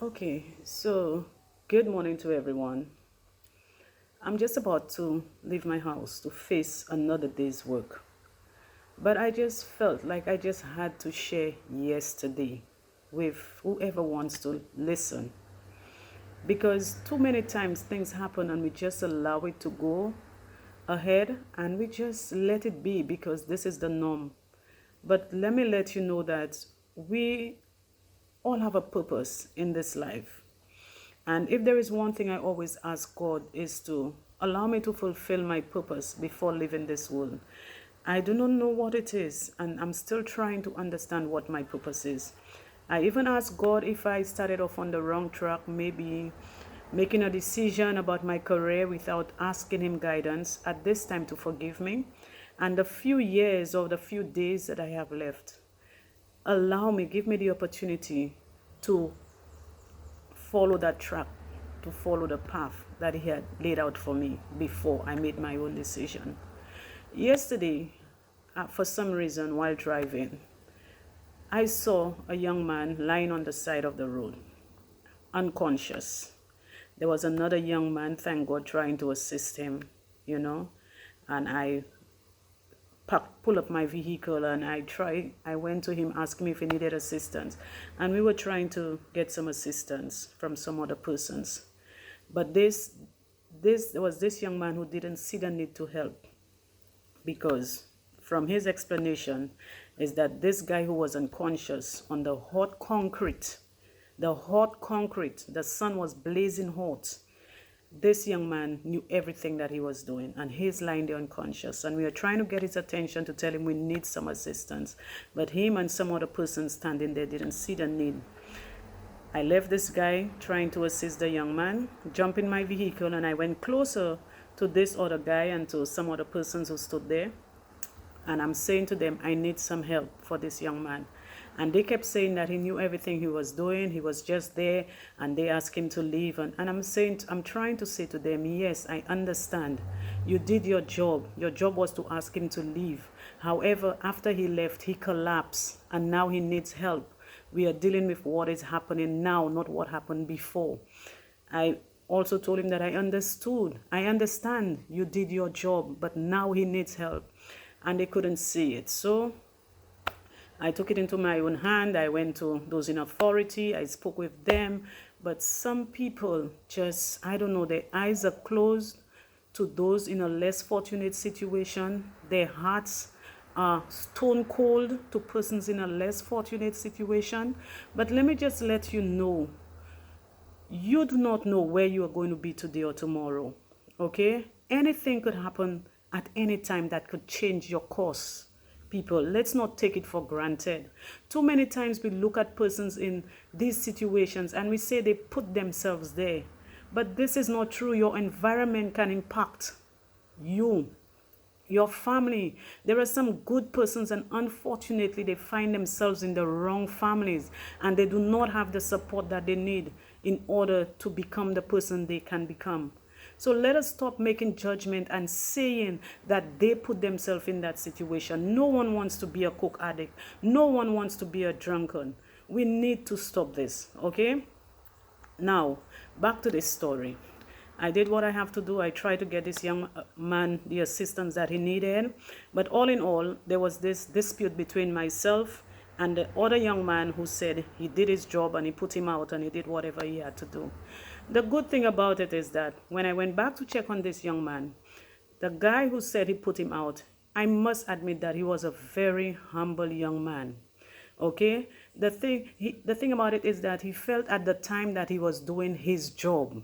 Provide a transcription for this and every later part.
Okay, so good morning to everyone. I'm just about to leave my house to face another day's work, but I just felt like I just had to share yesterday with whoever wants to listen because too many times things happen and we just allow it to go ahead and we just let it be because this is the norm. But let me let you know that we all have a purpose in this life. And if there is one thing I always ask God is to allow me to fulfill my purpose before leaving this world. I do not know what it is, and I'm still trying to understand what my purpose is. I even asked God if I started off on the wrong track, maybe making a decision about my career without asking Him guidance at this time to forgive me. And the few years or the few days that I have left, allow me, give me the opportunity to follow that track, to follow the path that He had laid out for me before I made my own decision. Yesterday, for some reason, while driving, I saw a young man lying on the side of the road, unconscious. There was another young man, thank God, trying to assist him, and I pull up my vehicle and I went to him, asked him if he needed assistance, and we were trying to get some assistance from some other persons. But there was this young man who didn't see the need to help, because from his explanation is that this guy who was unconscious on the hot concrete, the sun was blazing hot. This young man knew everything that he was doing, and he's lying there unconscious. And we are trying to get his attention to tell him we need some assistance. But him and some other person standing there didn't see the need. I left this guy trying to assist the young man, jumped in my vehicle, and I went closer to this other guy and to some other persons who stood there. And I'm saying to them, I need some help for this young man. And they kept saying that he knew everything he was doing. He was just there, and they asked him to leave. And I'm trying to say to them, yes, I understand. You did your job. Your job was to ask him to leave. However, after he left, he collapsed, and now he needs help. We are dealing with what is happening now, not what happened before. I also told him that I understand you did your job, but now he needs help. And they couldn't see it. So I took it into my own hand. I went to those in authority. I spoke with them. But some people just, I don't know, their eyes are closed to those in a less fortunate situation. Their hearts are stone cold to persons in a less fortunate situation. But let me just let you know, you do not know where you are going to be today or tomorrow. Okay? Anything could happen at any time that could change your course. People, let's not take it for granted. Too many times we look at persons in these situations and we say they put themselves there. But this is not true. Your environment can impact you, your family. There are some good persons, and unfortunately they find themselves in the wrong families, and they do not have the support that they need in order to become the person they can become. So let us stop making judgment and saying that they put themselves in that situation. No one wants to be a coke addict. No one wants to be a drunkard. We need to stop this, okay? Now, back to this story. I did what I have to do. I tried to get this young man the assistance that he needed. But all in all, there was this dispute between myself and the other young man who said he did his job and he put him out and he did whatever he had to do. The good thing about it is that when I went back to check on this young man, the guy who said he put him out, I must admit that he was a very humble young man. Okay? The thing about it is that he felt at the time that he was doing his job.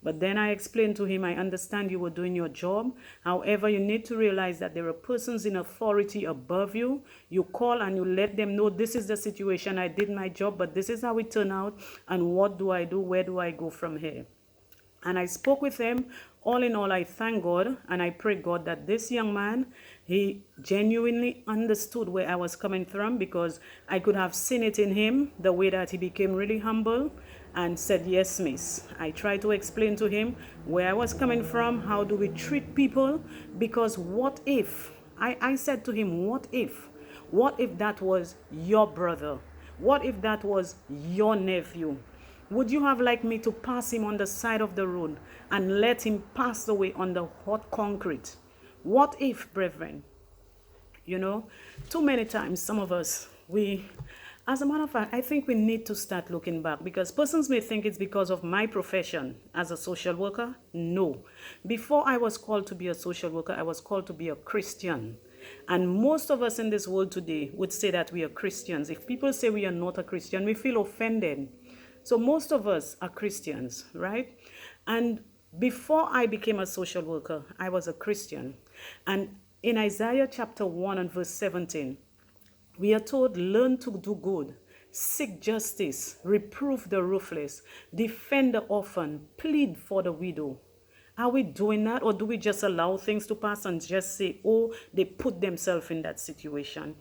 But then I explained to him, I understand you were doing your job. However, you need to realize that there are persons in authority above you. You call and you let them know, this is the situation. I did my job, but this is how it turned out. And what do I do? Where do I go from here? And I spoke with him. All in all, I thank God and I pray God that this young man, he genuinely understood where I was coming from, because I could have seen it in him, the way that he became really humble and said, yes, miss. I tried to explain to him where I was coming from, how do we treat people, because what if, I said to him, what if that was your brother? What if that was your nephew? Would you have liked me to pass him on the side of the road and let him pass away on the hot concrete? What if, brethren? You know, too many times, some of us, as a matter of fact, I think we need to start looking back, because persons may think it's because of my profession as a social worker. No. Before I was called to be a social worker, I was called to be a Christian. And most of us in this world today would say that we are Christians. If people say we are not a Christian, we feel offended. So most of us are Christians, right? And before I became a social worker, I was a Christian. And in Isaiah chapter 1 and verse 17, we are told, learn to do good, seek justice, reprove the ruthless, defend the orphan, plead for the widow. Are we doing that, or do we just allow things to pass and just say, oh, they put themselves in that situation?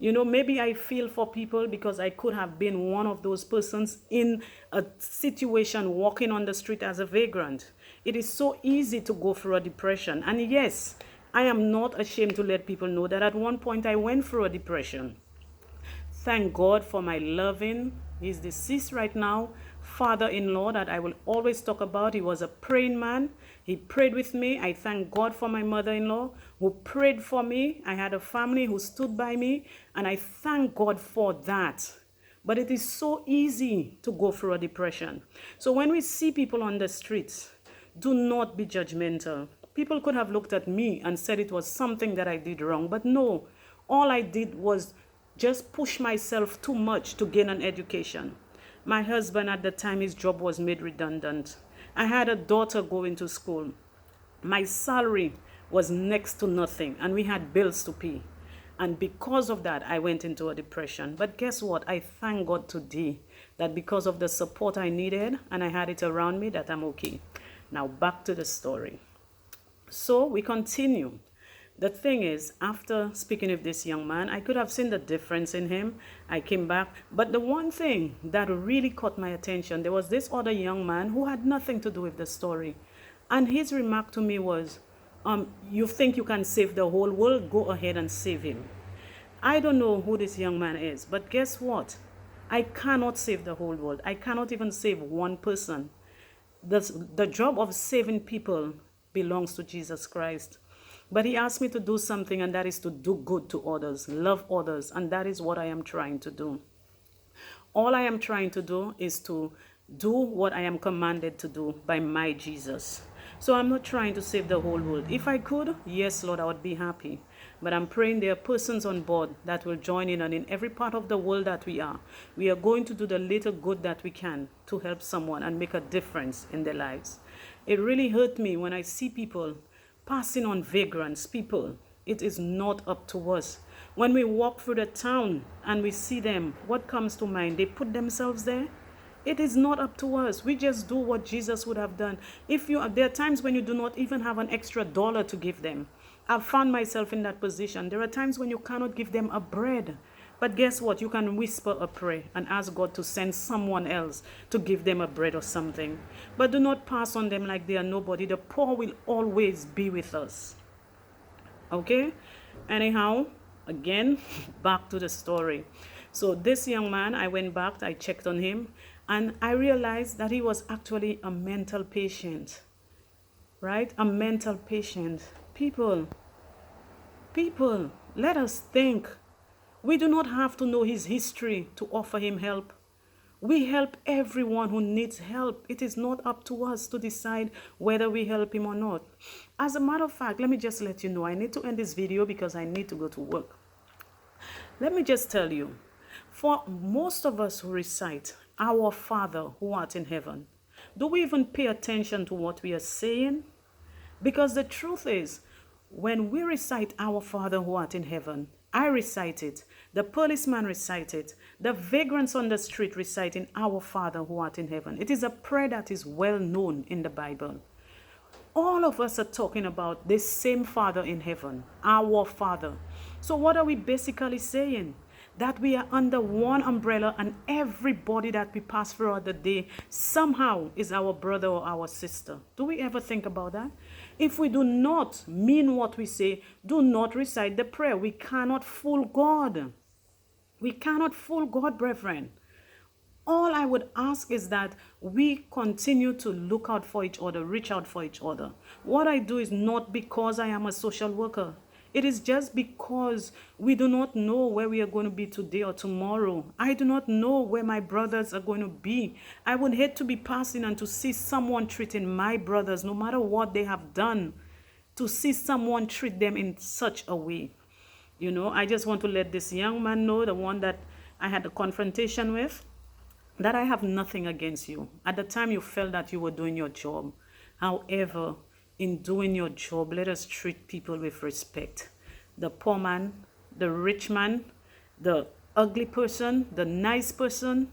You know, maybe I feel for people because I could have been one of those persons in a situation walking on the street as a vagrant. It is so easy to go through a depression. And yes, I am not ashamed to let people know that at one point I went through a depression. Thank God for my loving, he's deceased right now, father-in-law that I will always talk about. He was a praying man. He prayed with me. I thank God for my mother-in-law who prayed for me. I had a family who stood by me, and I thank God for that. But it is so easy to go through a depression. So when we see people on the streets, do not be judgmental. People could have looked at me and said it was something that I did wrong, but no. All I did was just push myself too much to gain an education. My husband at the time, his job was made redundant. I had a daughter going to school. My salary was next to nothing, and we had bills to pay. And because of that, I went into a depression. But guess what? I thank God today that because of the support I needed and I had it around me, that I'm okay. Now back to the story. So we continue. The thing is, after speaking with this young man, I could have seen the difference in him. I came back. But the one thing that really caught my attention, there was this other young man who had nothing to do with the story. And his remark to me was, you think you can save the whole world? Go ahead and save him. I don't know who this young man is, but guess what? I cannot save the whole world. I cannot even save one person. The job of saving people belongs to Jesus Christ. But he asked me to do something, and that is to do good to others, love others, and that is what I am trying to do. All I am trying to do is to do what I am commanded to do by my Jesus. So I'm not trying to save the whole world. If I could, yes, Lord, I would be happy. But I'm praying there are persons on board that will join in, and in every part of the world that we are going to do the little good that we can to help someone and make a difference in their lives. It really hurt me when I see people passing on vagrants, people. It is not up to us. When we walk through the town and we see them, what comes to mind? They put themselves there. It is not up to us. We just do what Jesus would have done. There are times when you do not even have an extra dollar to give them. I've found myself in that position. There are times when you cannot give them a bread. But guess what? You can whisper a prayer and ask God to send someone else to give them a bread or something. But do not pass on them like they are nobody. The poor will always be with us. Okay? Anyhow, again, back to the story. So this young man, I went back, I checked on him, and I realized that he was actually a mental patient. Right? A mental patient. People, let us think. We do not have to know his history to offer him help. We help everyone who needs help. It is not up to us to decide whether we help him or not. As a matter of fact, let me just let you know, I need to end this video because I need to go to work. Let me just tell you, for most of us who recite, Our Father who art in heaven, do we even pay attention to what we are saying? Because the truth is, when we recite Our Father who art in heaven, I recite it, the policeman recite it, the vagrants on the street reciting Our Father who art in heaven. It is a prayer that is well known in the Bible. All of us are talking about this same Father in heaven, our Father. So what are we basically saying? That we are under one umbrella, and everybody that we pass throughout the day somehow is our brother or our sister. Do we ever think about that? If we do not mean what we say, do not recite the prayer. We cannot fool God. We cannot fool God, brethren. All I I would ask is that we continue to look out for each other, reach out for each other. What I do is not because I am a social worker. It is just because we do not know where we are going to be today or tomorrow. I do not know where my brothers are going to be. I would hate to be passing and to see someone treating my brothers, no matter what they have done, to see someone treat them in such a way. You know, I just want to let this young man know, the one that I had a confrontation with, that I have nothing against you. At the time you felt that you were doing your job. However, in doing your job, let us treat people with respect. The poor man, the rich man, the ugly person, the nice person.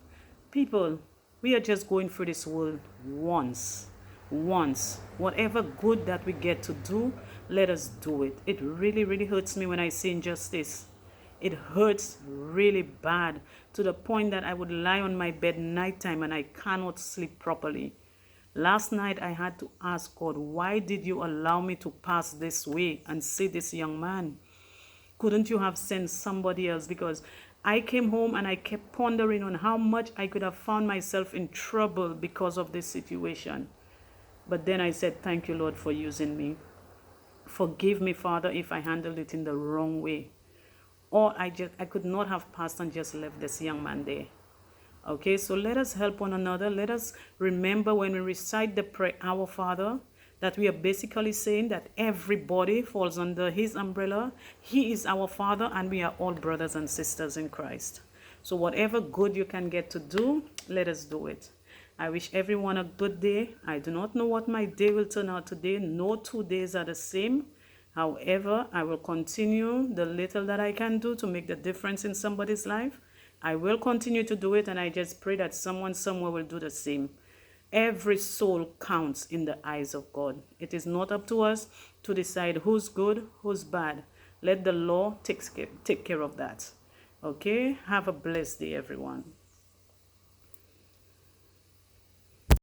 People, we are just going through this world once. Once. Whatever good that we get to do, let us do it. It really, really hurts me when I see injustice. It hurts really bad to the point that I would lie on my bed nighttime and I cannot sleep properly. Last night I had to ask God, why did you allow me to pass this way and see this young man? Couldn't you have sent somebody else? Because I came home and I kept pondering on how much I could have found myself in trouble because of this situation. But then I said, thank you, Lord, for using me. Forgive me, Father, if I handled it in the wrong way. Or I could not have passed and just left this young man there. Okay, so let us help one another. Let us remember when we recite the prayer, Our Father, that we are basically saying that everybody falls under his umbrella. He is our Father and we are all brothers and sisters in Christ. So whatever good you can get to do, let us do it. I wish everyone a good day. I do not know what my day will turn out today. No 2 days are the same. However, I will continue the little that I can do to make the difference in somebody's life. I will continue to do it, and I just pray that someone somewhere will do the same. Every soul counts in the eyes of God. It is not up to us to decide who's good, who's bad. Let the law take care of that. Okay? Have a blessed day, everyone.